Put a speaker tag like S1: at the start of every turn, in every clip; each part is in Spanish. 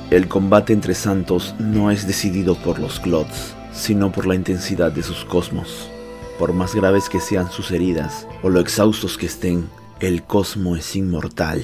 S1: El combate entre santos no es decidido por los Clods, sino por la intensidad de sus cosmos. Por más graves que sean sus heridas, o lo exhaustos que estén, el cosmo es inmortal.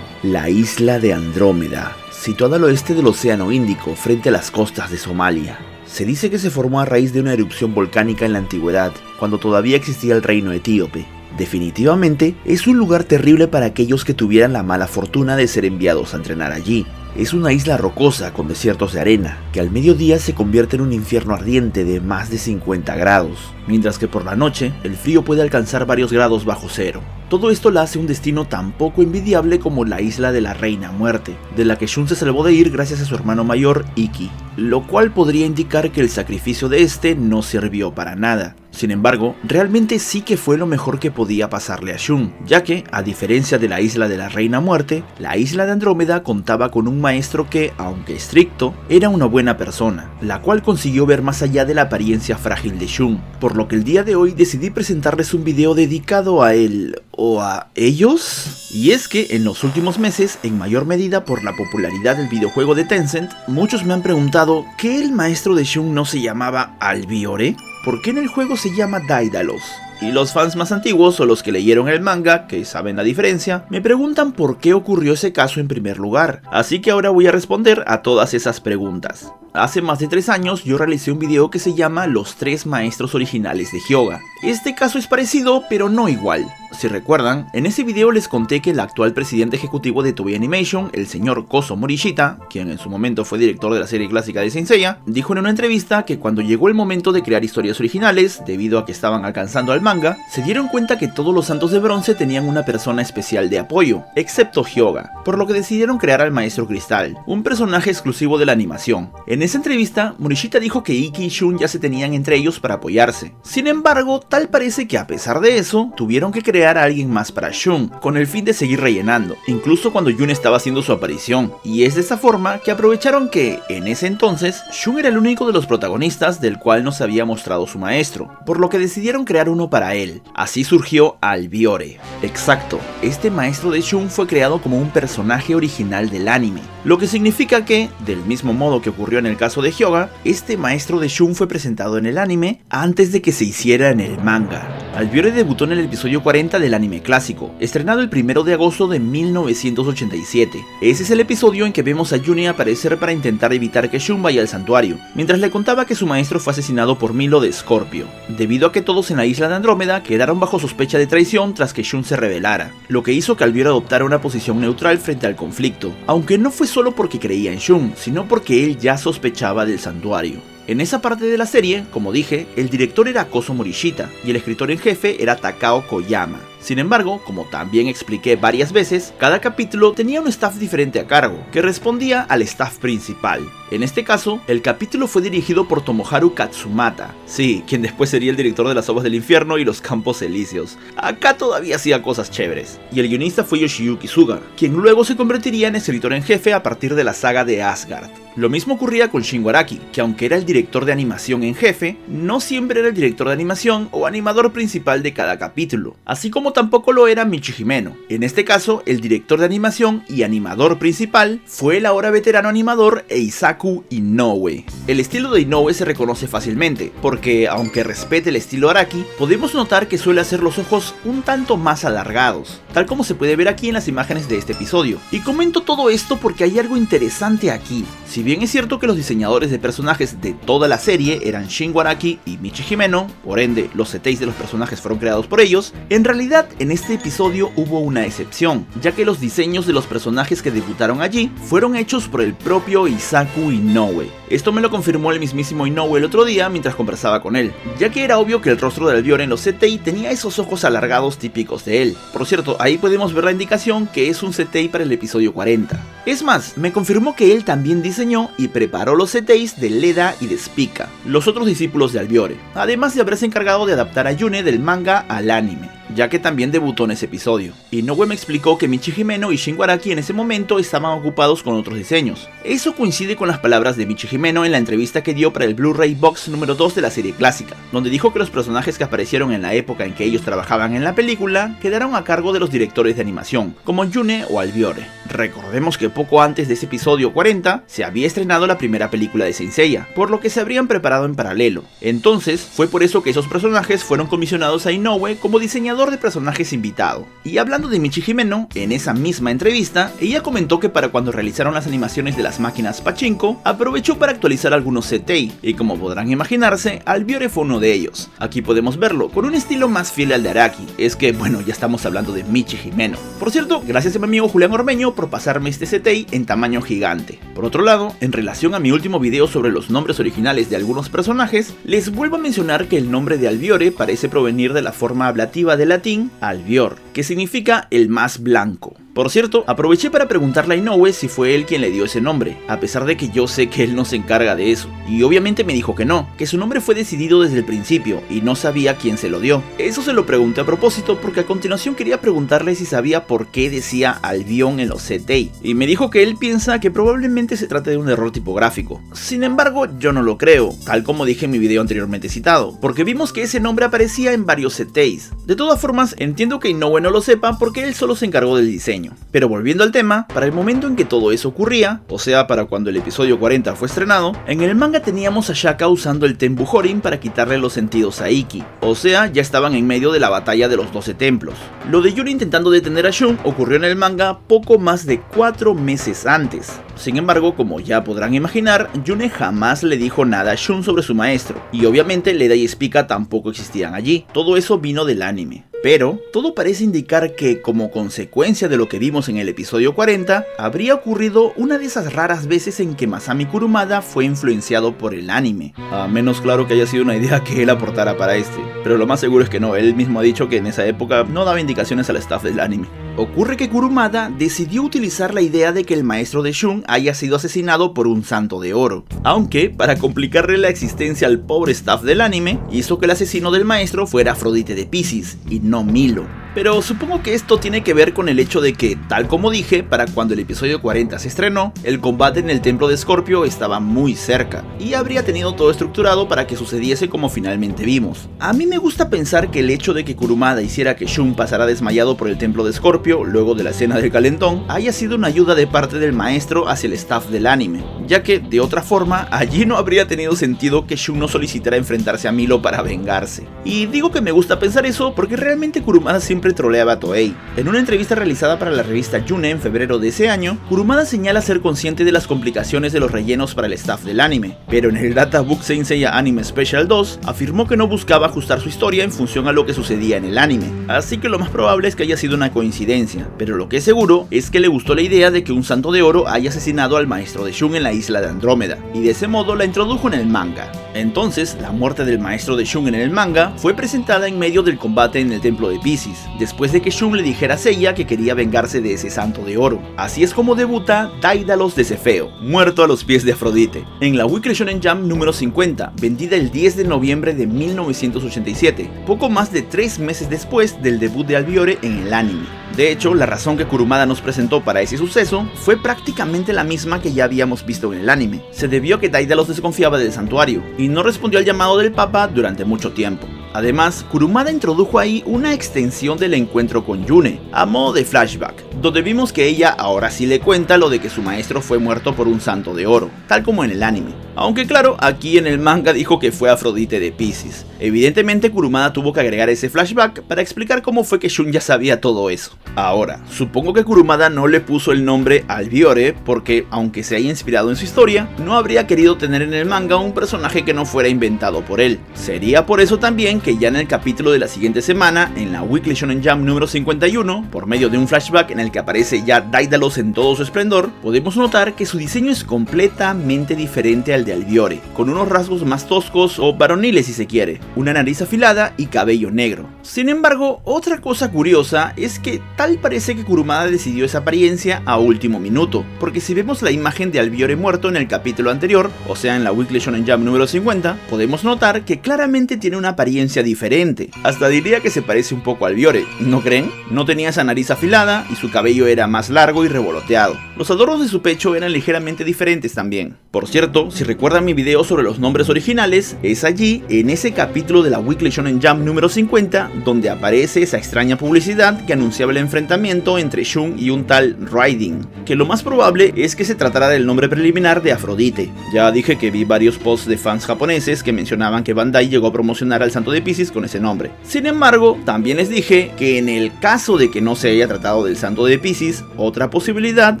S1: La isla de Andrómeda, situada al oeste del Océano Índico, frente a las costas de Somalia. Se dice que se formó a raíz de una erupción volcánica en la antigüedad, cuando todavía existía el reino etíope. Definitivamente, es un lugar terrible para aquellos que tuvieran la mala fortuna de ser enviados a entrenar allí. Es una isla rocosa con desiertos de arena, que al mediodía se convierte en un infierno ardiente de más de 50 grados, mientras que por la noche el frío puede alcanzar varios grados bajo cero. Todo esto la hace un destino tan poco envidiable como la isla de la Reina Muerte, de la que Shun se salvó de ir gracias a su hermano mayor Ikki, lo cual podría indicar que el sacrificio de este no sirvió para nada. Sin embargo, realmente sí que fue lo mejor que podía pasarle a Shun, ya que, a diferencia de la isla de la Reina Muerte, la isla de Andrómeda contaba con un maestro que, aunque estricto, era una buena persona, la cual consiguió ver más allá de la apariencia frágil de Shun, por lo que el día de hoy decidí presentarles un video dedicado a él, o a ellos. Y es que en los últimos meses, en mayor medida por la popularidad del videojuego de Tencent, muchos me han preguntado ¿qué el maestro de Shun no se llamaba Albiore? ¿Por qué en el juego se llama Daedalus? Y los fans más antiguos o los que leyeron el manga, que saben la diferencia, me preguntan por qué ocurrió ese caso en primer lugar. Así que ahora voy a responder a todas esas preguntas. Hace más de 3 años yo realicé un video que se llama Los 3 maestros originales de Hyuga. Este caso es parecido, pero no igual. Si recuerdan, en ese video les conté que el actual presidente ejecutivo de Toei Animation, el señor Kozo Morishita, quien en su momento fue director de la serie clásica de Saint Seiya, dijo en una entrevista que cuando llegó el momento de crear historias originales, debido a que estaban alcanzando al manga, se dieron cuenta que todos los Santos de Bronce tenían una persona especial de apoyo, excepto Hyuga, por lo que decidieron crear al Maestro Cristal, un personaje exclusivo de la animación. En esa entrevista, Morishita dijo que Ikki y Shun ya se tenían entre ellos para apoyarse. Sin embargo, tal parece que a pesar de eso, tuvieron que crear a alguien más para Shun, con el fin de seguir rellenando, incluso cuando Jun estaba haciendo su aparición, y es de esa forma que aprovecharon que, en ese entonces, Shun era el único de los protagonistas del cual no se había mostrado su maestro, por lo que decidieron crear uno para él. Así surgió Albiore. Exacto, este maestro de Shun fue creado como un personaje original del anime, lo que significa que, del mismo modo que ocurrió en el caso de Hyuga, este maestro de Shun fue presentado en el anime antes de que se hiciera en el manga. Albiore debutó en el episodio 40 del anime clásico, estrenado el 1 de agosto de 1987. Ese es el episodio en que vemos a Juni aparecer para intentar evitar que Shun vaya al santuario, mientras le contaba que su maestro fue asesinado por Milo de Scorpio, debido a que todos en la isla de Andrómeda quedaron bajo sospecha de traición tras que Shun se rebelara, lo que hizo que Albiore adoptara una posición neutral frente al conflicto, aunque no fue solo porque creía en Shun, sino porque él ya sospechaba del santuario. En esa parte de la serie, como dije, el director era Kozo Morishita y el escritor en jefe era Takao Koyama. Sin embargo, como también expliqué varias veces, cada capítulo tenía un staff diferente a cargo, que respondía al staff principal. En este caso, el capítulo fue dirigido por Tomoharu Katsumata, sí, quien después sería el director de Las Ovas del Infierno y Los Campos Elíseos. Acá todavía hacía cosas chéveres. Y el guionista fue Yoshiyuki Suga, quien luego se convertiría en escritor en jefe a partir de la saga de Asgard. Lo mismo ocurría con Shingo Araki, que aunque era el director de animación en jefe, no siempre era el director de animación o animador principal de cada capítulo, así como tampoco lo era Michi Himeno. En este caso, el director de animación y animador principal fue el ahora veterano animador Eisaku Inoue. El estilo de Inoue se reconoce fácilmente, porque aunque respete el estilo Araki, podemos notar que suele hacer los ojos un tanto más alargados, tal como se puede ver aquí en las imágenes de este episodio. Y comento todo esto porque hay algo interesante aquí. Si bien es cierto que los diseñadores de personajes de toda la serie eran Shingo Araki y Michi Himeno, por ende los seteis de los personajes fueron creados por ellos, en realidad en este episodio hubo una excepción, ya que los diseños de los personajes que debutaron allí fueron hechos por el propio Eisaku Inoue. Esto me lo confirmó el mismísimo Inoue el otro día mientras conversaba con él, ya que era obvio que el rostro de Albiore en los CTI tenía esos ojos alargados típicos de él. Por cierto, ahí podemos ver la indicación que es un CTI para el episodio 40. Es más, me confirmó que él también diseñó y preparó los CTIs de Leda y de Spica, los otros discípulos de Albiore, además de haberse encargado de adaptar a Yune del manga al anime. ya que también debutó en ese episodio. Inoue me explicó que Michi Himeno y Shin Araki en ese momento estaban ocupados con otros diseños. Eso coincide con las palabras de Michi Himeno en la entrevista que dio para el Blu-ray Box número 2 de la serie clásica, donde dijo que los personajes que aparecieron en la época en que ellos trabajaban en la película quedaron a cargo de los directores de animación, como Yune o Albiore. Recordemos que poco antes de ese episodio 40 se había estrenado la primera película de Saint Seiya, por lo que se habrían preparado en paralelo. Entonces fue por eso que esos personajes fueron comisionados a Inoue como diseñador de personajes invitado. Y hablando de Michi Himeno, en esa misma entrevista, ella comentó que para cuando realizaron las animaciones de las máquinas Pachinko, aprovechó para actualizar algunos CTI, y como podrán imaginarse, Albiore fue uno de ellos. Aquí podemos verlo, con un estilo más fiel al de Araki, es que bueno, ya estamos hablando de Michi Himeno. Por cierto, gracias a mi amigo Julián Ormeño por pasarme este CTI en tamaño gigante. Por otro lado, en relación a mi último video sobre los nombres originales de algunos personajes, les vuelvo a mencionar que el nombre de Albiore parece provenir de la forma ablativa del latín albior, que significa el más blanco. Por cierto, aproveché para preguntarle a Inoue si fue él quien le dio ese nombre, a pesar de que yo sé que él no se encarga de eso, y obviamente me dijo que no, que su nombre fue decidido desde el principio y no sabía quién se lo dio. Eso se lo pregunté a propósito porque a continuación quería preguntarle si sabía por qué decía Albion en los CTI, y me dijo que él piensa que probablemente se trate de un error tipográfico. Sin embargo, yo no lo creo, tal como dije en mi video anteriormente citado, porque vimos que ese nombre aparecía en varios CTIs. De todas formas, entiendo que Inoue no lo sepa porque él solo se encargó del diseño. Pero volviendo al tema, para el momento en que todo eso ocurría, o sea para cuando el episodio 40 fue estrenado, en el manga teníamos a Shaka usando el Tenbu Horin para quitarle los sentidos a Ikki, o sea ya estaban en medio de la batalla de los 12 templos. Lo de Yuri intentando detener a Shun ocurrió en el manga poco más de 4 meses antes. Sin embargo, como ya podrán imaginar, Yune jamás le dijo nada a Shun sobre su maestro, y obviamente Leda y Spica tampoco existían allí. Todo eso vino del anime. Pero todo parece indicar que, como consecuencia de lo que vimos en el episodio 40, habría ocurrido una de esas raras veces en que Masami Kurumada fue influenciado por el anime. A menos claro que haya sido una idea que él aportara para este, pero lo más seguro es que no, él mismo ha dicho que en esa época no daba indicaciones al staff del anime. Ocurre que Kurumada decidió utilizar la idea de que el maestro de Shun haya sido asesinado por un santo de oro, aunque para complicarle la existencia al pobre staff del anime, hizo que el asesino del maestro fuera Afrodite de Piscis y no Milo. Pero supongo que esto tiene que ver con el hecho de que, tal como dije, para cuando el episodio 40 se estrenó, el combate en el templo de Scorpio estaba muy cerca, y habría tenido todo estructurado para que sucediese como finalmente vimos. A mí me gusta pensar que el hecho de que Kurumada hiciera que Shun pasara desmayado por el templo de Scorpio, luego de la escena del calentón, haya sido una ayuda de parte del maestro hacia el staff del anime, ya que, de otra forma, allí no habría tenido sentido que Shun no solicitara enfrentarse a Milo para vengarse. Y digo que me gusta pensar eso porque realmente Kurumada siempre troleaba a Toei. En una entrevista realizada para la revista Yune en febrero de ese año, Kurumada señala ser consciente de las complicaciones de los rellenos para el staff del anime, pero en el Databook Saint Seiya Anime Special 2 afirmó que no buscaba ajustar su historia en función a lo que sucedía en el anime, así que lo más probable es que haya sido una coincidencia, pero lo que es seguro es que le gustó la idea de que un santo de oro haya asesinado al maestro de Shun en la isla de Andrómeda, y de ese modo la introdujo en el manga. Entonces, la muerte del maestro de Shun en el manga fue presentada en medio del combate en el templo de Piscis, después de que Shun le dijera a Seiya que quería vengarse de ese santo de oro. Así es como debuta Daidalos de Cefeo, muerto a los pies de Afrodite, en la Weekly Shonen Jump número 50, vendida el 10 de noviembre de 1987, poco más de 3 meses después del debut de Albiore en el anime. De hecho, la razón que Kurumada nos presentó para ese suceso fue prácticamente la misma que ya habíamos visto en el anime. Se debió a que Daidalos desconfiaba del santuario y no respondió al llamado del Papa durante mucho tiempo. Además, Kurumada introdujo ahí una extensión del encuentro con Yune, a modo de flashback, donde vimos que ella ahora sí le cuenta lo de que su maestro fue muerto por un santo de oro, tal como en el anime. Aunque claro, aquí en el manga dijo que fue Afrodite de Piscis. Evidentemente Kurumada tuvo que agregar ese flashback para explicar cómo fue que Shun ya sabía todo eso. Ahora, supongo que Kurumada no le puso el nombre Albiore porque, aunque se haya inspirado en su historia, no habría querido tener en el manga un personaje que no fuera inventado por él. Sería por eso también que ya en el capítulo de la siguiente semana, en la Weekly Shonen Jump número 51, por medio de un flashback en el que aparece ya Daidalos en todo su esplendor, podemos notar que su diseño es completamente diferente al de Albiore, con unos rasgos más toscos o varoniles si se quiere. una nariz afilada y cabello negro. Sin embargo, otra cosa curiosa es que tal parece que Kurumada decidió esa apariencia a último minuto, porque si vemos la imagen de Albiore muerto en el capítulo anterior, o sea en la Weekly Shonen Jump número 50, podemos notar que claramente tiene una apariencia diferente. Hasta diría que se parece un poco a Albiore, ¿no creen? No tenía esa nariz afilada y su cabello era más largo y revoloteado. Los adornos de su pecho eran ligeramente diferentes también. Por cierto, si recuerdan mi video sobre los nombres originales, es allí, en ese capítulo de la Weekly Shonen Jump número 50, donde aparece esa extraña publicidad que anunciaba el enfrentamiento entre Shun y un tal Raiden, que lo más probable es que se tratara del nombre preliminar de Afrodite. Ya dije que vi varios posts de fans japoneses que mencionaban que Bandai llegó a promocionar al Santo de Piscis con ese nombre. Sin embargo, también les dije que en el caso de que no se haya tratado del Santo de Piscis, otra posibilidad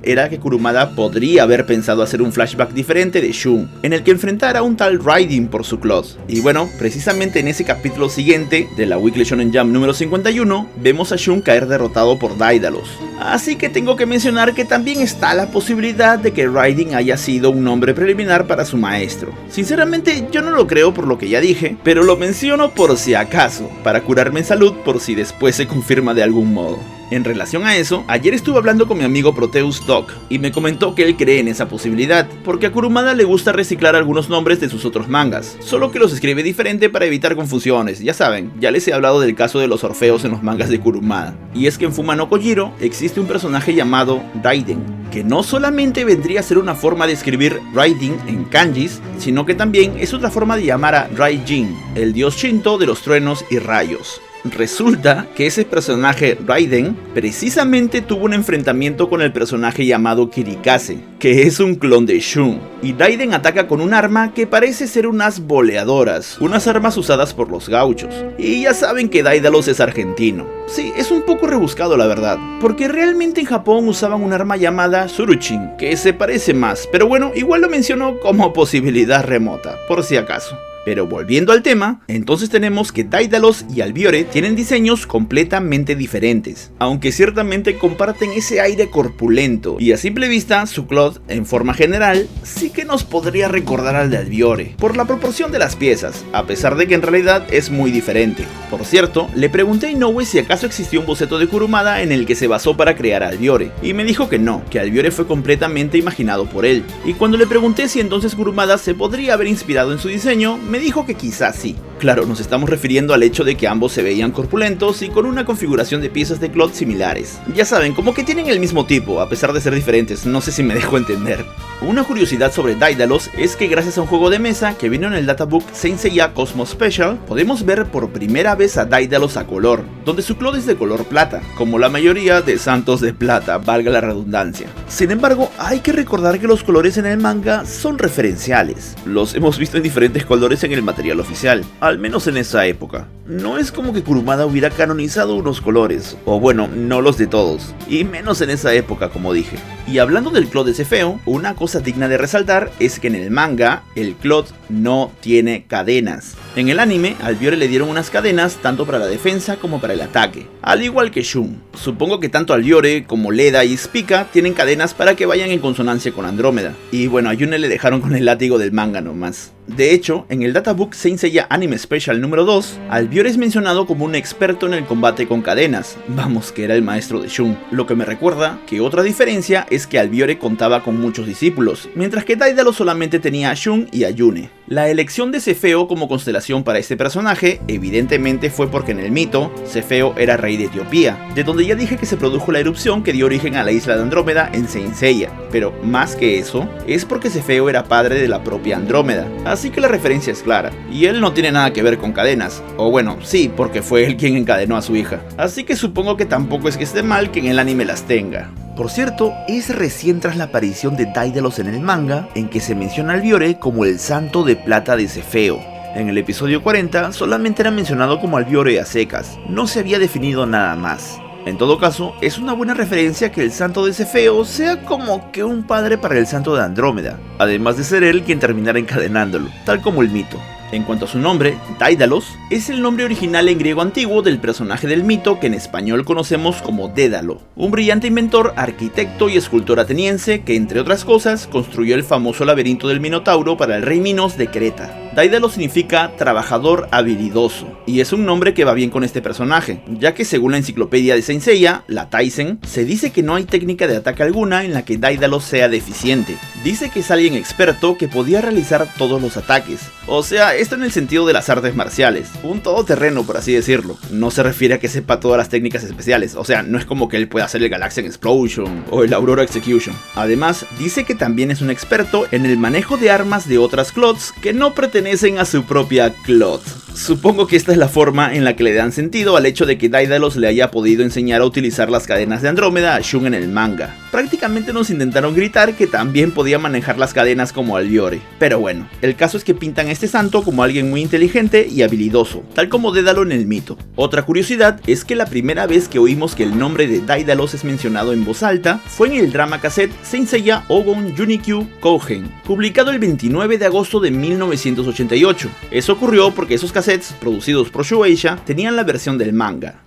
S1: era que Kurumada podría haber pensado hacer un flashback diferente de Shun, en el que enfrentara a un tal Raiden por su clot. Y bueno, precisamente en ese capítulo siguiente de la Weekly Shonen Jump número 51, vemos a Shun caer derrotado por Daedalus. Así que tengo que mencionar que también está la posibilidad de que Raiden haya sido un nombre preliminar para su maestro. Sinceramente yo no lo creo por lo que ya dije, pero lo menciono por si acaso, para curarme en salud por si después se confirma de algún modo. En relación a eso, ayer estuve hablando con mi amigo Proteus Doc y me comentó que él cree en esa posibilidad, porque a Kurumada le gusta reciclar algunos nombres de sus otros mangas, solo que los escribe diferente para evitar confusiones. Ya saben, ya les he hablado del caso de los Orfeos en los mangas de Kurumada, y es que en Fuma no Kojiro existe un personaje llamado Raiden, que no solamente vendría a ser una forma de escribir Raiden en kanjis, sino que también es otra forma de llamar a Raijin, el dios Shinto de los truenos y rayos. Resulta que ese personaje Raiden precisamente tuvo un enfrentamiento con el personaje llamado Kirikase, que es un clon de Shun, y Raiden ataca con un arma que parece ser unas boleadoras, unas armas usadas por los gauchos, y ya saben que Daedalus es argentino. Sí, es un poco rebuscado la verdad, porque realmente en Japón usaban un arma llamada Tsuruchin, que se parece más, pero bueno, igual lo menciono como posibilidad remota, por si acaso. Pero volviendo al tema, entonces tenemos que Daedalus y Albiore tienen diseños completamente diferentes, aunque ciertamente comparten ese aire corpulento, y a simple vista su clot en forma general sí que nos podría recordar al de Albiore, por la proporción de las piezas, a pesar de que en realidad es muy diferente. Por cierto, le pregunté a Inoue si acaso existió un boceto de Kurumada en el que se basó para crear a Albiore, y me dijo que no, que Albiore fue completamente imaginado por él, y cuando le pregunté si entonces Kurumada se podría haber inspirado en su diseño, me dijo que quizás sí. Claro, nos estamos refiriendo al hecho de que ambos se veían corpulentos y con una configuración de piezas de clot similares. Ya saben, como que tienen el mismo tipo, a pesar de ser diferentes, no sé si me dejo entender. Una curiosidad sobre Daedalus es que gracias a un juego de mesa que vino en el databook Saint Seiya Cosmos Special, podemos ver por primera vez a Daedalus a color, donde su clot es de color plata, como la mayoría de santos de plata, valga la redundancia. Sin embargo, hay que recordar que los colores en el manga son referenciales. Los hemos visto en diferentes colores en el material oficial, al menos en esa época. No es como que Kurumada hubiera canonizado unos colores, o bueno, no los de todos, y menos en esa época como dije. Y hablando del clot de Cefeo, una cosa digna de resaltar es que en el manga, el clot no tiene cadenas. En el anime, a Albiore le dieron unas cadenas tanto para la defensa como para el ataque, al igual que Shun. Supongo que tanto Albiore como Leda y Spica tienen cadenas para que vayan en consonancia con Andrómeda. Y bueno, a Yune le dejaron con el látigo del manga nomás. De hecho, en el databook Saint Seiya Anime Special número 2, Albiore es mencionado como un experto en el combate con cadenas, vamos que era el maestro de Shun, lo que me recuerda que otra diferencia es que Albiore contaba con muchos discípulos, mientras que Daedalus solamente tenía a Shun y a Yune. La elección de Cefeo como constelación para este personaje evidentemente fue porque en el mito, Cefeo era rey de Etiopía, de donde ya dije que se produjo la erupción que dio origen a la isla de Andrómeda en Saint Seiya, pero más que eso, es porque Cefeo era padre de la propia Andrómeda, así que la referencia es clara, y él no tiene nada que ver con cadenas, o bueno, sí, porque fue él quien encadenó a su hija, así que supongo que tampoco es que esté mal que en el anime las tenga. Por cierto, es recién tras la aparición de Daedalus en el manga en que se menciona a Albiore como el santo de plata de Cefeo. En el episodio 40 solamente era mencionado como Albiore a secas, no se había definido nada más. En todo caso, es una buena referencia que el santo de Cefeo sea como que un padre para el santo de Andrómeda, además de ser él quien terminara encadenándolo, tal como el mito. En cuanto a su nombre, Daedalus es el nombre original en griego antiguo del personaje del mito que en español conocemos como Dédalo, un brillante inventor, arquitecto y escultor ateniense que, entre otras cosas, construyó el famoso laberinto del Minotauro para el rey Minos de Creta. Daedalus significa trabajador habilidoso, y es un nombre que va bien con este personaje, ya que según la enciclopedia de Saint Seiya, la Taizen, se dice que no hay técnica de ataque alguna en la que Daedalus sea deficiente. Dice que es alguien experto que podía realizar todos los ataques, o sea, esto en el sentido de las artes marciales, un todoterreno por así decirlo. No se refiere a que sepa todas las técnicas especiales, o sea, no es como que él pueda hacer el Galaxian Explosion o el Aurora Execution. Además, dice que también es un experto en el manejo de armas de otras Clods que no pertenecen a su propia Clod. Supongo que esta es la forma en la que le dan sentido al hecho de que Daedalus le haya podido enseñar a utilizar las cadenas de Andrómeda a Shun en el manga. Prácticamente nos intentaron gritar que también podía manejar las cadenas como Albiore. Pero bueno, el caso es que pintan a este santo como alguien muy inteligente y habilidoso, tal como Dédalo en el mito. Otra curiosidad es que la primera vez que oímos que el nombre de Daedalus es mencionado en voz alta fue en el drama cassette Saint Seiya Ogon Junikyu Kougen, publicado el 29 de agosto de 1988. Eso ocurrió porque esos cassettes producidos por Shueisha tenían la versión del manga.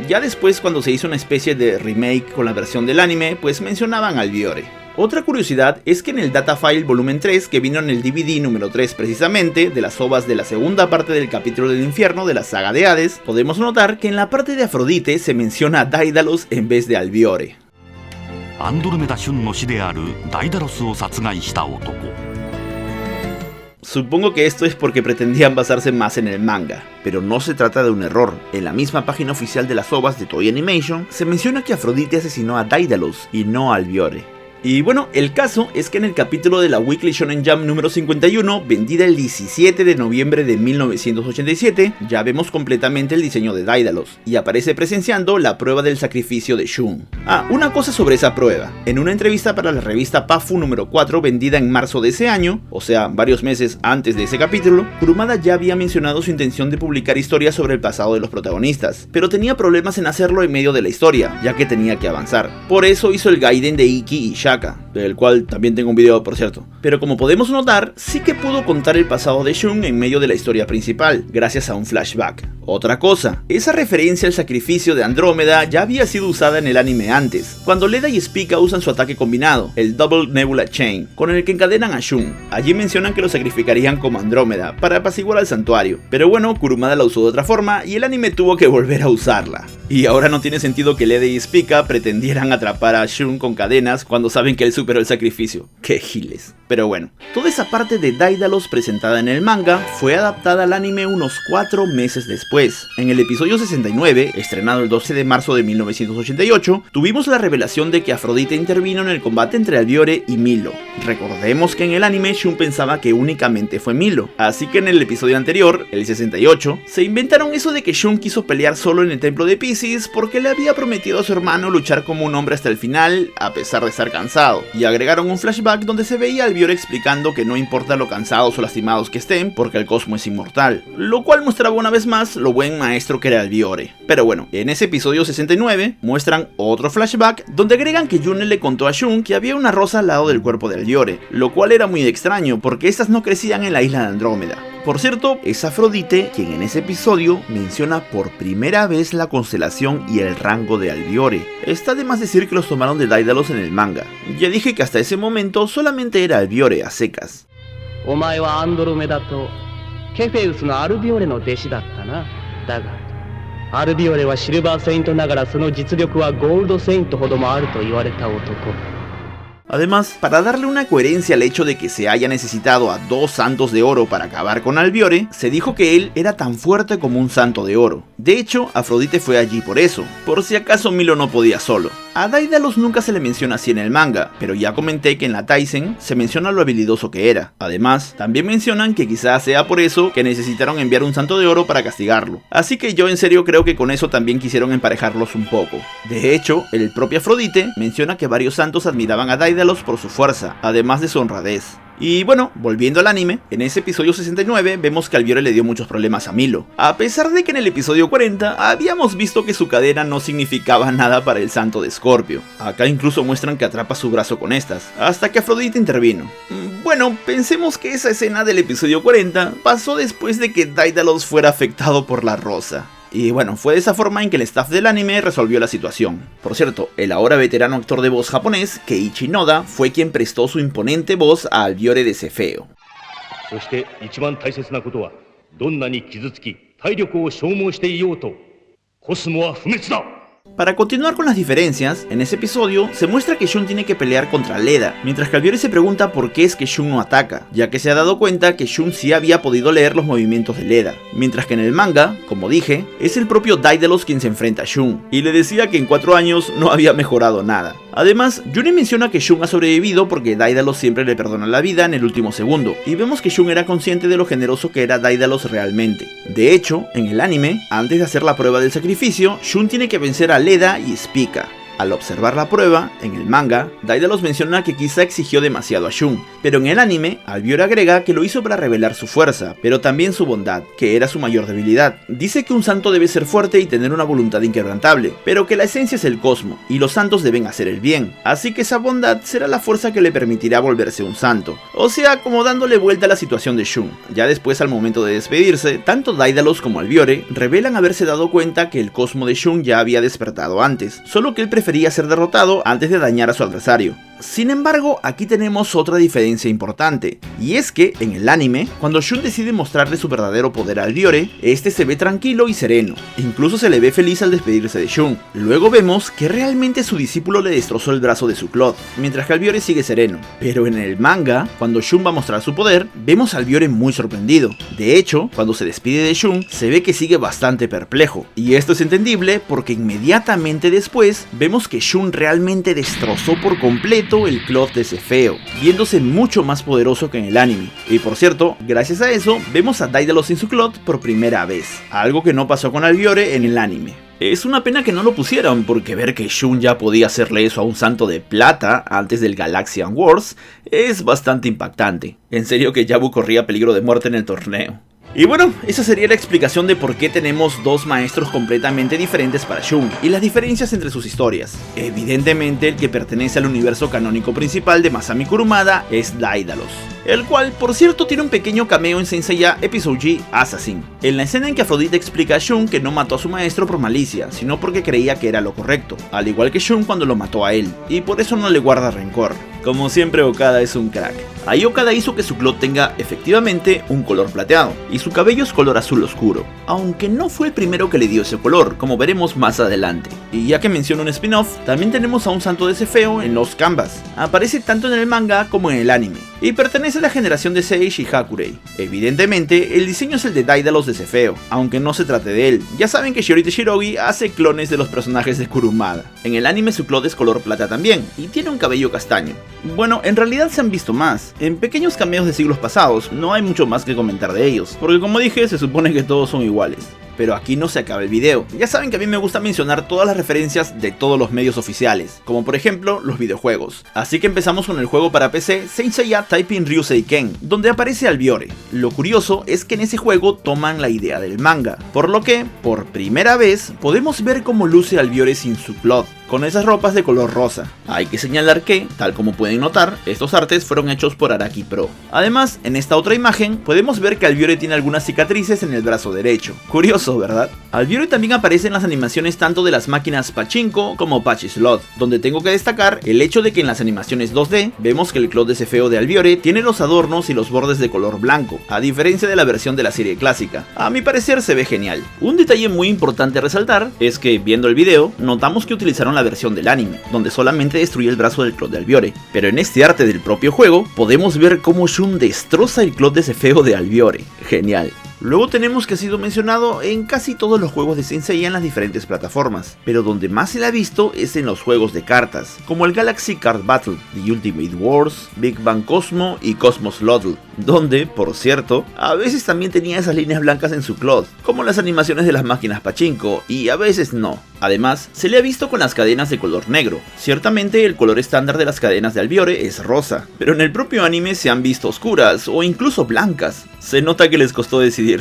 S1: Ya después, cuando se hizo una especie de remake con la versión del anime, pues mencionaban a Albiore. Otra curiosidad es que en el Datafile volumen 3, que vino en el DVD número 3 precisamente, de las ovas de la segunda parte del capítulo del infierno de la saga de Hades, podemos notar que en la parte de Afrodite se menciona a Daedalus en vez de Albiore. Supongo que esto es porque pretendían basarse más en el manga, pero no se trata de un error. En la misma página oficial de las ovas de Toei Animation se menciona que Afrodite asesinó a Daedalus y no a Albiore. Y bueno, el caso es que en el capítulo de la Weekly Shonen Jump número 51, vendida el 17 de noviembre de 1987, ya vemos completamente el diseño de Daedalus, y aparece presenciando la prueba del sacrificio de Shun. Ah, una cosa sobre esa prueba. En una entrevista para la revista Pafu número 4, vendida en marzo de ese año, o sea, varios meses antes de ese capítulo, Kurumada ya había mencionado su intención de publicar historias sobre el pasado de los protagonistas, pero tenía problemas en hacerlo en medio de la historia, ya que tenía que avanzar. Por eso hizo el Gaiden de Ikki y Shaka, del cual también tengo un video por cierto. Pero como podemos notar, sí que pudo contar el pasado de Shun en medio de la historia principal, gracias a un flashback. Otra cosa, esa referencia al sacrificio de Andrómeda ya había sido usada en el anime antes, cuando Leda y Spica usan su ataque combinado, el Double Nebula Chain, con el que encadenan a Shun. Allí mencionan que lo sacrificarían como Andrómeda, para apaciguar al santuario, pero bueno, Kurumada la usó de otra forma y el anime tuvo que volver a usarla. Y ahora no tiene sentido que Leda y Spica pretendieran atrapar a Shun con cadenas cuando saben que él superó el sacrificio. ¡Qué giles! Pero bueno, toda esa parte de Daedalus presentada en el manga fue adaptada al anime unos 4 meses después. En el episodio 69, estrenado el 12 de marzo de 1988, tuvimos la revelación de que Afrodite intervino en el combate entre Albiore y Milo. Recordemos que en el anime Shun pensaba que únicamente fue Milo, así que en el episodio anterior, el 68, se inventaron eso de que Shun quiso pelear solo en el templo de Pisces porque le había prometido a su hermano luchar como un hombre hasta el final, a pesar de estar cansado, y agregaron un flashback donde se veía a Albiore explicando que no importa lo cansados o lastimados que estén, porque el cosmo es inmortal, lo cual mostraba una vez más lo buen maestro que era Albiore. Pero bueno, en ese episodio 69 muestran otro flashback donde agregan que Yune le contó a Shun que había una rosa al lado del cuerpo de Albiore, lo cual era muy extraño porque estas no crecían en la isla de Andrómeda. Por cierto, es Afrodite quien en ese episodio menciona por primera vez la constelación y el rango de Albiore. Está de más decir que los tomaron de Daedalus en el manga. Ya dije que hasta ese momento solamente era Albiore a secas. Además, para darle una coherencia al hecho de que se haya necesitado a 2 santos de oro para acabar con Albiore, se dijo que él era tan fuerte como un santo de oro. De hecho, Afrodite fue allí por eso, por si acaso Milo no podía solo. A Daedalus nunca se le menciona así en el manga, pero ya comenté que en la Taizen se menciona lo habilidoso que era. Además, también mencionan que quizás sea por eso que necesitaron enviar un santo de oro para castigarlo. Así que yo en serio creo que con eso también quisieron emparejarlos un poco. De hecho, el propio Afrodite menciona que varios santos admiraban a Daedalus por su fuerza, además de su honradez. Y bueno, volviendo al anime, en ese episodio 69 vemos que Albiore le dio muchos problemas a Milo, a pesar de que en el episodio 40 habíamos visto que su cadena no significaba nada para el santo de Scorpio. Acá incluso muestran que atrapa su brazo con estas, hasta que Afrodite intervino. bueno, pensemos que esa escena del episodio 40 pasó después de que Daedalus fuera afectado por la rosa. Y bueno, fue de esa forma en que el staff del anime resolvió la situación. Por cierto, el ahora veterano actor de voz japonés, Keiichi Noda, fue quien prestó su imponente voz a Albiore de Cefeo. Para continuar con las diferencias, en ese episodio se muestra que Shun tiene que pelear contra Leda, mientras que Albiore se pregunta por qué es que Shun no ataca, ya que se ha dado cuenta que Shun sí había podido leer los movimientos de Leda, mientras que en el manga, como dije, es el propio Daedalus quien se enfrenta a Shun, y le decía que en 4 años no había mejorado nada. Además, Yuri menciona que Shun ha sobrevivido porque Daedalus siempre le perdona la vida en el último segundo, y vemos que Shun era consciente de lo generoso que era Daedalus realmente. De hecho, en el anime, antes de hacer la prueba del sacrificio, Shun tiene que vencer a Leda y Spica. Al observar la prueba, en el manga, Daedalus menciona que quizá exigió demasiado a Shun, pero en el anime, Albiore agrega que lo hizo para revelar su fuerza, pero también su bondad, que era su mayor debilidad. Dice que un santo debe ser fuerte y tener una voluntad inquebrantable, pero que la esencia es el cosmos, y los santos deben hacer el bien, así que esa bondad será la fuerza que le permitirá volverse un santo. O sea, como dándole vuelta a la situación de Shun. Ya después, al momento de despedirse, tanto Daedalus como Albiore revelan haberse dado cuenta que el cosmos de Shun ya había despertado antes, solo que él prefería ser derrotado antes de dañar a su adversario. Sin embargo, aquí tenemos otra diferencia importante, y es que en el anime, cuando Shun decide mostrarle su verdadero poder a Albiore, este se ve tranquilo y sereno, incluso se le ve feliz al despedirse de Shun. Luego vemos que realmente su discípulo le destrozó el brazo de su Cloth, mientras que Albiore sigue sereno. Pero en el manga, cuando Shun va a mostrar su poder, vemos a Albiore muy sorprendido. De hecho, cuando se despide de Shun, se ve que sigue bastante perplejo, y esto es entendible porque inmediatamente después vemos que Shun realmente destrozó por completo el Cloth de Cefeo, viéndose mucho más poderoso que en el anime. Y por cierto, gracias a eso, vemos a Daedalus sin su Cloth por primera vez, algo que no pasó con Albiore en el anime. Es una pena que no lo pusieran, porque ver que Shun ya podía hacerle eso a un santo de plata antes del Galaxian Wars es bastante impactante. En serio que Yabu corría peligro de muerte en el torneo. Y bueno, esa sería la explicación de por qué tenemos dos maestros completamente diferentes para Shun, y las diferencias entre sus historias. Evidentemente, el que pertenece al universo canónico principal de Masami Kurumada es Daedalus, el cual, por cierto, tiene un pequeño cameo en Saint Seiya Episode G Assassin, en la escena en que Afrodita explica a Shun que no mató a su maestro por malicia, sino porque creía que era lo correcto, al igual que Shun cuando lo mató a él, y por eso no le guarda rencor. Como siempre, Okada es un crack. Ahí Okada hizo que su Cloth tenga efectivamente un color plateado, y su cabello es color azul oscuro, aunque no fue el primero que le dio ese color, como veremos más adelante. Y ya que menciono un spin-off, también tenemos a un santo de Cefeo en Lost Canvas. Aparece tanto en el manga como en el anime, y pertenece a la generación de Seishi y Hakurei. Evidentemente, el diseño es el de Daedalus de Cefeo, aunque no se trate de él. Ya saben que Shiorite Shirogi hace clones de los personajes de Kurumada. En el anime su Cloth es color plata también, y tiene un cabello castaño. Bueno, en realidad se han visto más. En pequeños cameos de siglos pasados, no hay mucho más que comentar de ellos, porque como dije, se supone que todos son iguales. Pero aquí no se acaba el video. Ya saben que a mí me gusta mencionar todas las referencias de todos los medios oficiales, como por ejemplo los videojuegos. Así que empezamos con el juego para PC Saint Seiya Taiping Ryusei Ken, donde aparece Albiore. Lo curioso es que en ese juego toman la idea del manga, por lo que, por primera vez, podemos ver cómo luce Albiore sin su Cloth, con esas ropas de color rosa. Hay que señalar que, tal como pueden notar, estos artes fueron hechos por Araki Pro. Además, en esta otra imagen, podemos ver que Albiore tiene algunas cicatrices en el brazo derecho. Curioso, ¿verdad? Albiore también aparece en las animaciones tanto de las máquinas Pachinko como Pachislot, donde tengo que destacar el hecho de que en las animaciones 2D, vemos que el Cloth de Cefeo de Albiore tiene los adornos y los bordes de color blanco, a diferencia de la versión de la serie clásica. A mi parecer se ve genial. Un detalle muy importante a resaltar es que, viendo el video, notamos que utilizaron la versión del anime, donde solamente destruye el brazo del Cloth de Albiore, pero en este arte del propio juego, podemos ver cómo Shun destroza el Cloth de Cefeo de Albiore. Genial. Luego tenemos que ha sido mencionado en casi todos los juegos de Saint Seiya en las diferentes plataformas, pero donde más se le ha visto es en los juegos de cartas, como el Galaxy Card Battle, The Ultimate Wars, Big Bang Cosmo y Cosmos Lotl, donde, por cierto, a veces también tenía esas líneas blancas en su Cloth, como las animaciones de las máquinas Pachinko, y a veces no. Además, se le ha visto con las cadenas de color negro. Ciertamente el color estándar de las cadenas de Albiore es rosa, pero en el propio anime se han visto oscuras o incluso blancas. Se nota que les costó decidirse.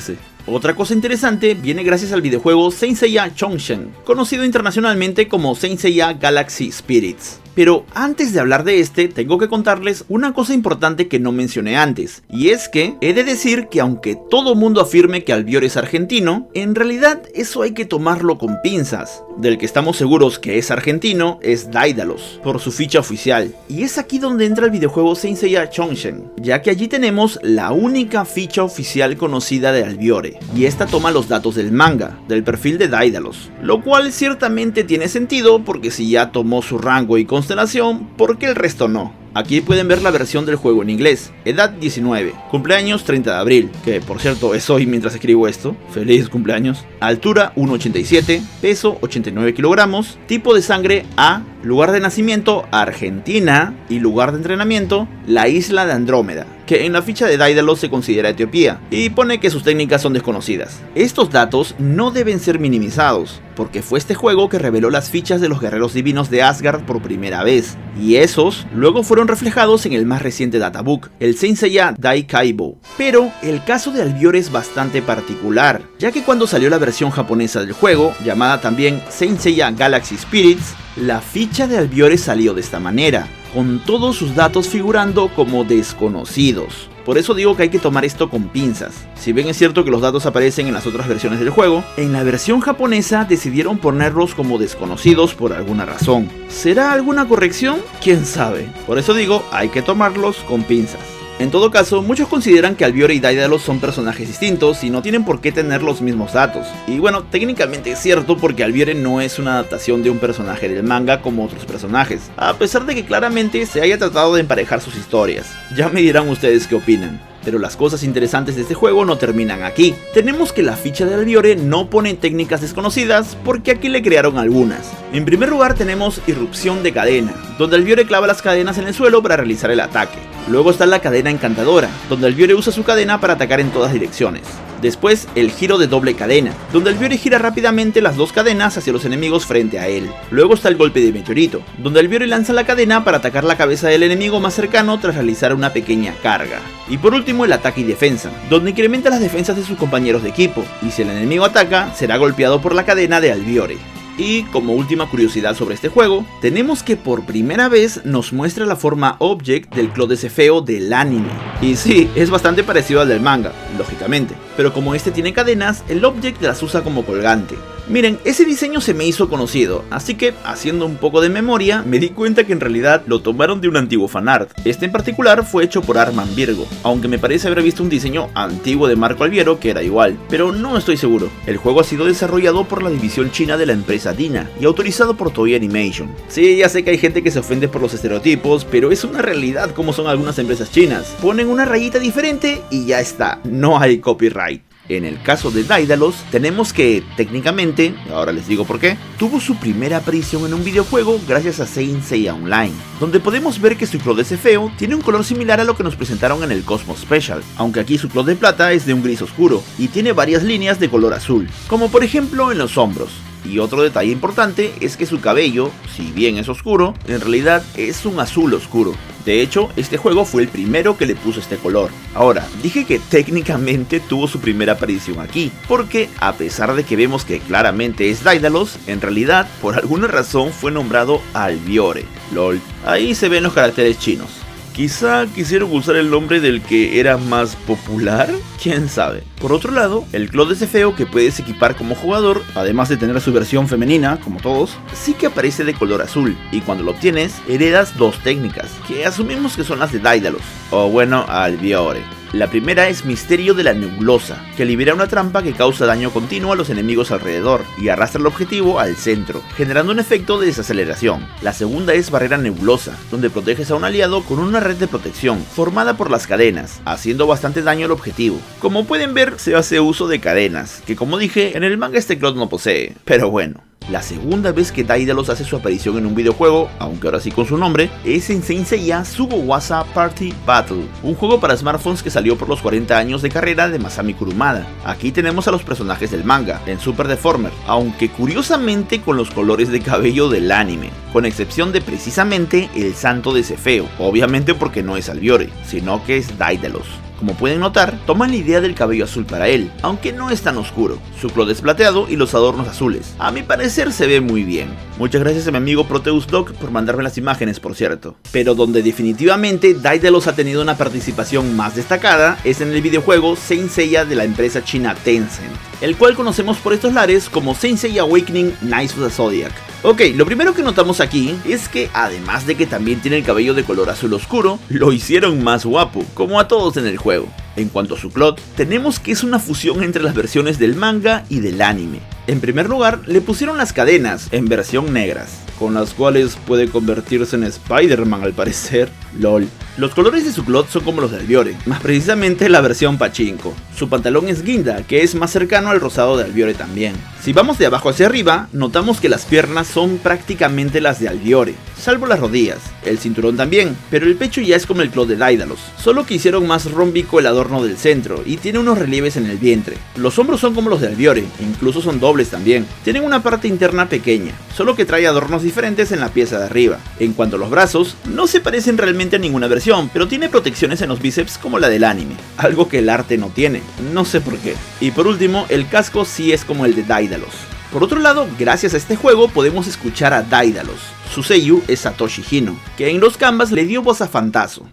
S1: Otra cosa interesante viene gracias al videojuego Saint Seiya Chongshen, conocido internacionalmente como Saint Seiya Galaxy Spirits. Pero antes de hablar de este, tengo que contarles una cosa importante que no mencioné antes, y es que he de decir que aunque todo mundo afirme que Albiore es argentino, en realidad eso hay que tomarlo con pinzas. Del que estamos seguros que es argentino es Daedalus, por su ficha oficial, y es aquí donde entra el videojuego Saint Seiya Chongsheng, ya que allí tenemos la única ficha oficial conocida de Albiore, y esta toma los datos del manga, del perfil de Daedalus, lo cual ciertamente tiene sentido porque si ya tomó su rango y constelación, ¿por qué el resto no? Aquí pueden ver la versión del juego en inglés, edad 19, cumpleaños 30 de abril, que por cierto es hoy mientras escribo esto, feliz cumpleaños, altura 1,87, peso 89 kilogramos, tipo de sangre A, lugar de nacimiento Argentina y lugar de entrenamiento la isla de Andrómeda, que en la ficha de Daedalus se considera Etiopía, y pone que sus técnicas son desconocidas. Estos datos no deben ser minimizados, porque fue este juego que reveló las fichas de los guerreros divinos de Asgard por primera vez, y esos luego fueron reflejados en el más reciente databook, el Saint Seiya Daikaibo. Pero el caso de Albiore es bastante particular, ya que cuando salió la versión japonesa del juego, llamada también Saint Seiya Galaxy Spirits, la ficha de Albiore salió de esta manera, con todos sus datos figurando como desconocidos. Por eso digo que hay que tomar esto con pinzas. Si bien es cierto que los datos aparecen en las otras versiones del juego, en la versión japonesa decidieron ponerlos como desconocidos por alguna razón. ¿Será alguna corrección? ¿Quién sabe? Por eso digo, hay que tomarlos con pinzas. En todo caso, muchos consideran que Albiore y Daedalus son personajes distintos y no tienen por qué tener los mismos datos. Y bueno, técnicamente es cierto porque Albiore no es una adaptación de un personaje del manga como otros personajes, a pesar de que claramente se haya tratado de emparejar sus historias. Ya me dirán ustedes qué opinan. Pero las cosas interesantes de este juego no terminan aquí. Tenemos que la ficha de Albiore no pone técnicas desconocidas porque aquí le crearon algunas. En primer lugar tenemos irrupción de cadena, donde Albiore clava las cadenas en el suelo para realizar el ataque. Luego está la cadena encantadora, donde Albiore usa su cadena para atacar en todas direcciones. Después, el giro de doble cadena, donde Albiore gira rápidamente las dos cadenas hacia los enemigos frente a él. Luego está el golpe de meteorito, donde Albiore lanza la cadena para atacar la cabeza del enemigo más cercano tras realizar una pequeña carga. Y por último, el ataque y defensa, donde incrementa las defensas de sus compañeros de equipo, y si el enemigo ataca, será golpeado por la cadena de Albiore. Y como última curiosidad sobre este juego, tenemos que por primera vez nos muestra la forma Object del Claude Cefeo del anime. Y sí, es bastante parecido al del manga, lógicamente, pero como este tiene cadenas, el Object las usa como colgante. Miren, ese diseño se me hizo conocido, así que haciendo un poco de memoria me di cuenta que en realidad lo tomaron de un antiguo fanart. Este en particular fue hecho por Arman Virgo, aunque me parece haber visto un diseño antiguo de Marco Albiero que era igual, pero no estoy seguro. El juego ha sido desarrollado por la división china de la empresa Dina y autorizado por Toei Animation. Sí, ya sé que hay gente que se ofende por los estereotipos, pero es una realidad como son algunas empresas chinas. Ponen una rayita diferente y ya está, no hay copyright. En el caso de Daedalus, tenemos que, técnicamente, ahora les digo por qué, tuvo su primera aparición en un videojuego gracias a Saint Seiya Online, donde podemos ver que su Claude Cefeo tiene un color similar a lo que nos presentaron en el Cosmos Special, aunque aquí su Claude de plata es de un gris oscuro, y tiene varias líneas de color azul, como por ejemplo en los hombros. Y otro detalle importante es que su cabello, si bien es oscuro, en realidad es un azul oscuro. De hecho, este juego fue el primero que le puso este color. Ahora, dije que técnicamente tuvo su primera aparición aquí, porque a pesar de que vemos que claramente es Daedalus, en realidad, por alguna razón fue nombrado Albiore. LOL. Ahí se ven los caracteres chinos. Quizá quisieron usar el nombre del que era más popular, quién sabe. Por otro lado, el Claude Cefeo que puedes equipar como jugador, además de tener su versión femenina, como todos, sí que aparece de color azul, y cuando lo obtienes, heredas dos técnicas, que asumimos que son las de Daedalus, o bueno, Albiore. La primera es Misterio de la Nebulosa, que libera una trampa que causa daño continuo a los enemigos alrededor y arrastra el objetivo al centro, generando un efecto de desaceleración. La segunda es Barrera Nebulosa, donde proteges a un aliado con una red de protección, formada por las cadenas, haciendo bastante daño al objetivo. Como pueden ver, se hace uso de cadenas, que como dije, en el manga este Claude no posee, pero bueno. La segunda vez que Daedalus hace su aparición en un videojuego, aunque ahora sí con su nombre, es en Saint Seiya Sugawasa Party Battle, un juego para smartphones que salió por los 40 años de carrera de Masami Kurumada. Aquí tenemos a los personajes del manga, en Super Deformer, aunque curiosamente con los colores de cabello del anime, con excepción de precisamente el santo de Cefeo, obviamente porque no es Albiore, sino que es Daedalus. Como pueden notar, toman la idea del cabello azul para él, aunque no es tan oscuro. Su clot es plateado y los adornos azules. A mi parecer se ve muy bien. Muchas gracias a mi amigo Proteus Doc por mandarme las imágenes, por cierto. Pero donde definitivamente Daedalus ha tenido una participación más destacada es en el videojuego Saint Seiya de la empresa china Tencent, el cual conocemos por estos lares como Saint Seiya Awakening Knights of the Zodiac. Ok, lo primero que notamos aquí es que además de que también tiene el cabello de color azul oscuro, lo hicieron más guapo, como a todos en el juego. En cuanto a su clot, tenemos que es una fusión entre las versiones del manga y del anime. En primer lugar, le pusieron las cadenas en versión negras, con las cuales puede convertirse en Spider-Man al parecer. LOL. Los colores de su clot son como los de Albiore, más precisamente la versión pachinko. Su pantalón es guinda, que es más cercano al rosado de Albiore también. Si vamos de abajo hacia arriba, notamos que las piernas son prácticamente las de Albiore, salvo las rodillas, el cinturón también, pero el pecho ya es como el clot de Daedalus, solo que hicieron más rómbico el adorno del centro y tiene unos relieves en el vientre. Los hombros son como los de Albiore, incluso son dobles también. Tienen una parte interna pequeña, solo que trae adornos diferentes en la pieza de arriba. En cuanto a los brazos, no se parecen realmente a ninguna versión, pero tiene protecciones en los bíceps como la del anime, algo que el arte no tiene, no sé por qué. Y por último, el casco sí es como el de Daedalus. Por otro lado, gracias a este juego podemos escuchar a Daedalus. Su seiyuu es Satoshi Hino, que en los canvas le dio voz a Fantaso.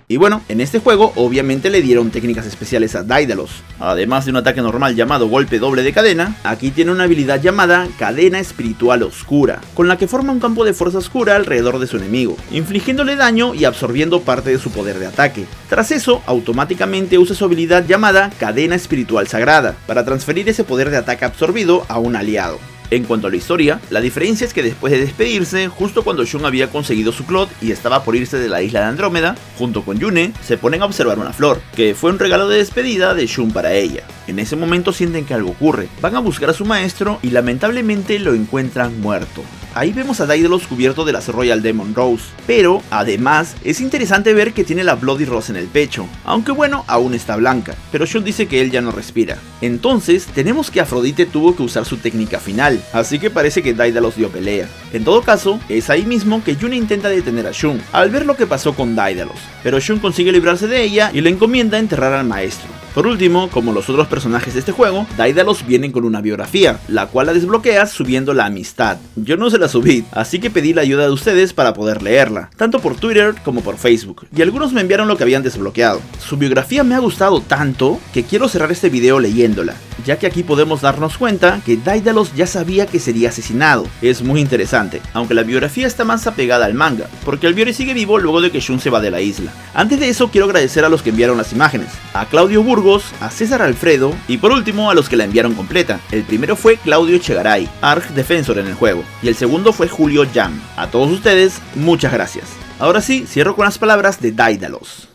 S1: Y bueno, en este juego obviamente le dieron técnicas especiales a Daedalus. Además de un ataque normal llamado golpe doble de cadena, aquí tiene una habilidad llamada cadena espiritual oscura, con la que forma un campo de fuerza oscura alrededor de su enemigo, infligiéndole daño y absorbiendo parte de su poder de ataque. Tras eso, automáticamente usa su habilidad llamada cadena espiritual sagrada, para transferir ese poder de ataque absorbido a un aliado. En cuanto a la historia, la diferencia es que después de despedirse, justo cuando Shun había conseguido su clot y estaba por irse de la isla de Andrómeda, junto con Yune, se ponen a observar una flor, que fue un regalo de despedida de Shun para ella. En ese momento sienten que algo ocurre, van a buscar a su maestro y lamentablemente lo encuentran muerto. Ahí vemos a Daedalus cubierto de las Royal Demon Rose, pero además es interesante ver que tiene la Bloody Rose en el pecho, aunque bueno, aún está blanca, pero Shun dice que él ya no respira. Entonces tenemos que Afrodite tuvo que usar su técnica final, así que parece que Daedalus dio pelea. En todo caso, es ahí mismo que Yune intenta detener a Shun, al ver lo que pasó con Daedalus, pero Shun consigue librarse de ella y le encomienda enterrar al maestro. Por último, como los otros personajes de este juego, Daedalus vienen con una biografía, la cual la desbloqueas subiendo la amistad. Yo no se la subí, así que pedí la ayuda de ustedes para poder leerla, tanto por Twitter como por Facebook, y algunos me enviaron lo que habían desbloqueado. Su biografía me ha gustado tanto que quiero cerrar este video leyéndola, ya que aquí podemos darnos cuenta que Daedalus ya sabía que sería asesinado. Es muy interesante, aunque la biografía está más apegada al manga, porque Albiore sigue vivo luego de que Shun se va de la isla. Antes de eso quiero agradecer a los que enviaron las imágenes, a Claudio Burgos, a César Alfredo y por último a los que la enviaron completa. El primero fue Claudio Chegaray, Arch Defensor en el juego, y el segundo fue Julio Jam. A todos ustedes, muchas gracias. Ahora sí, cierro con las palabras de Daedalus.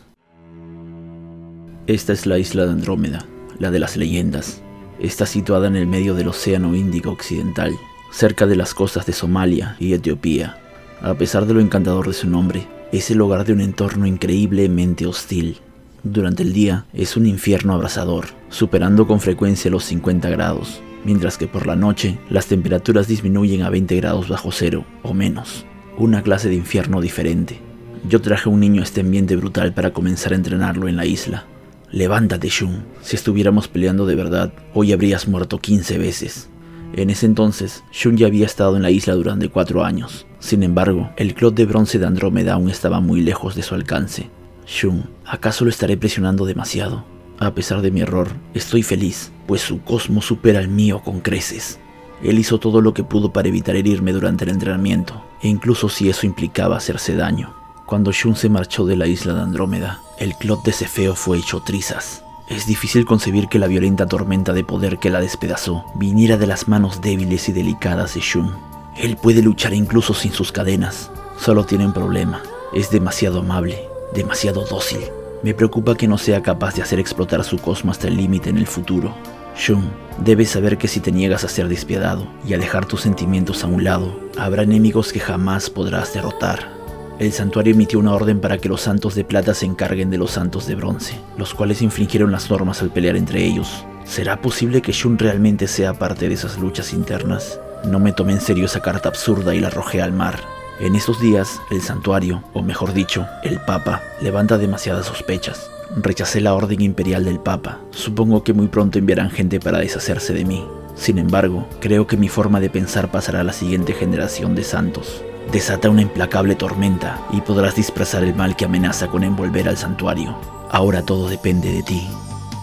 S1: Esta es la isla de Andrómeda, la de las leyendas. Está situada en el medio del Océano Índico Occidental, cerca de las costas de Somalia y Etiopía. A pesar de lo encantador de su nombre, es el hogar de un entorno increíblemente hostil. Durante el día es un infierno abrasador, superando con frecuencia los 50 grados, mientras que por la noche las temperaturas disminuyen a 20 grados bajo cero o menos. Una clase de infierno diferente. Yo traje a un niño a este ambiente brutal para comenzar a entrenarlo en la isla. Levántate, Shun. Si estuviéramos peleando de verdad, hoy habrías muerto 15 veces. En ese entonces, Shun ya había estado en la isla durante 4 años. Sin embargo, el clot de bronce de Andrómeda aún estaba muy lejos de su alcance. Shun, ¿acaso lo estaré presionando demasiado? A pesar de mi error, estoy feliz, pues su cosmos supera el mío con creces. Él hizo todo lo que pudo para evitar herirme durante el entrenamiento, e incluso si eso implicaba hacerse daño. Cuando Shun se marchó de la isla de Andrómeda, el clot de Cefeo fue hecho trizas. Es difícil concebir que la violenta tormenta de poder que la despedazó viniera de las manos débiles y delicadas de Shun. Él puede luchar incluso sin sus cadenas. Solo tiene un problema, es demasiado amable. Demasiado dócil. Me preocupa que no sea capaz de hacer explotar su cosmo hasta el límite en el futuro. Shun, debes saber que si te niegas a ser despiadado y a dejar tus sentimientos a un lado, habrá enemigos que jamás podrás derrotar. El santuario emitió una orden para que los santos de plata se encarguen de los santos de bronce, los cuales infringieron las normas al pelear entre ellos. ¿Será posible que Shun realmente sea parte de esas luchas internas? No me tomé en serio esa carta absurda y la arrojé al mar. En estos días, el santuario, o mejor dicho, el Papa, levanta demasiadas sospechas. Rechacé la orden imperial del Papa. Supongo que muy pronto enviarán gente para deshacerse de mí. Sin embargo, creo que mi forma de pensar pasará a la siguiente generación de santos. Desata una implacable tormenta y podrás disfrazar el mal que amenaza con envolver al santuario. Ahora todo depende de ti,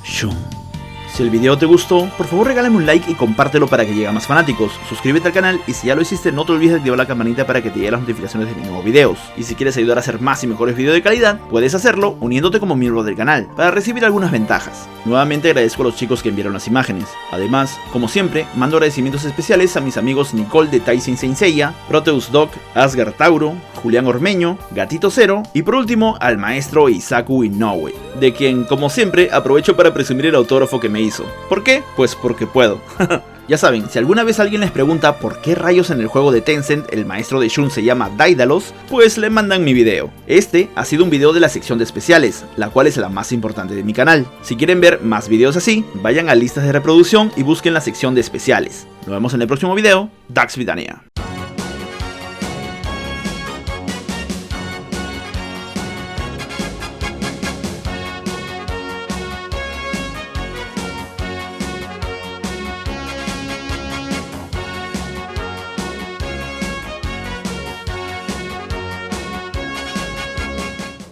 S1: Shun. Si el video te gustó, por favor regálame un like y compártelo para que llegue a más fanáticos. Suscríbete al canal y si ya lo hiciste no te olvides de activar la campanita para que te lleguen las notificaciones de mis nuevos videos. Y si quieres ayudar a hacer más y mejores videos de calidad, puedes hacerlo uniéndote como miembro del canal, para recibir algunas ventajas. Nuevamente agradezco a los chicos que enviaron las imágenes. Además, como siempre, mando agradecimientos especiales a mis amigos Nicole de Tyson Saint Seiya, Proteus Doc, Asgard Tauro, Julián Ormeño, Gatito Cero y por último al maestro Isaku Inoue, de quien como siempre aprovecho para presumir el autógrafo que me hizo. ¿Por qué? Pues porque puedo. Ya saben, si alguna vez alguien les pregunta por qué rayos en el juego de Tencent el maestro de Shun se llama Daidalos, pues le mandan mi video. Este ha sido un video de la sección de especiales, la cual es la más importante de mi canal. Si quieren ver más videos así, vayan a listas de reproducción y busquen la sección de especiales. Nos vemos en el próximo video. Dax Vidania.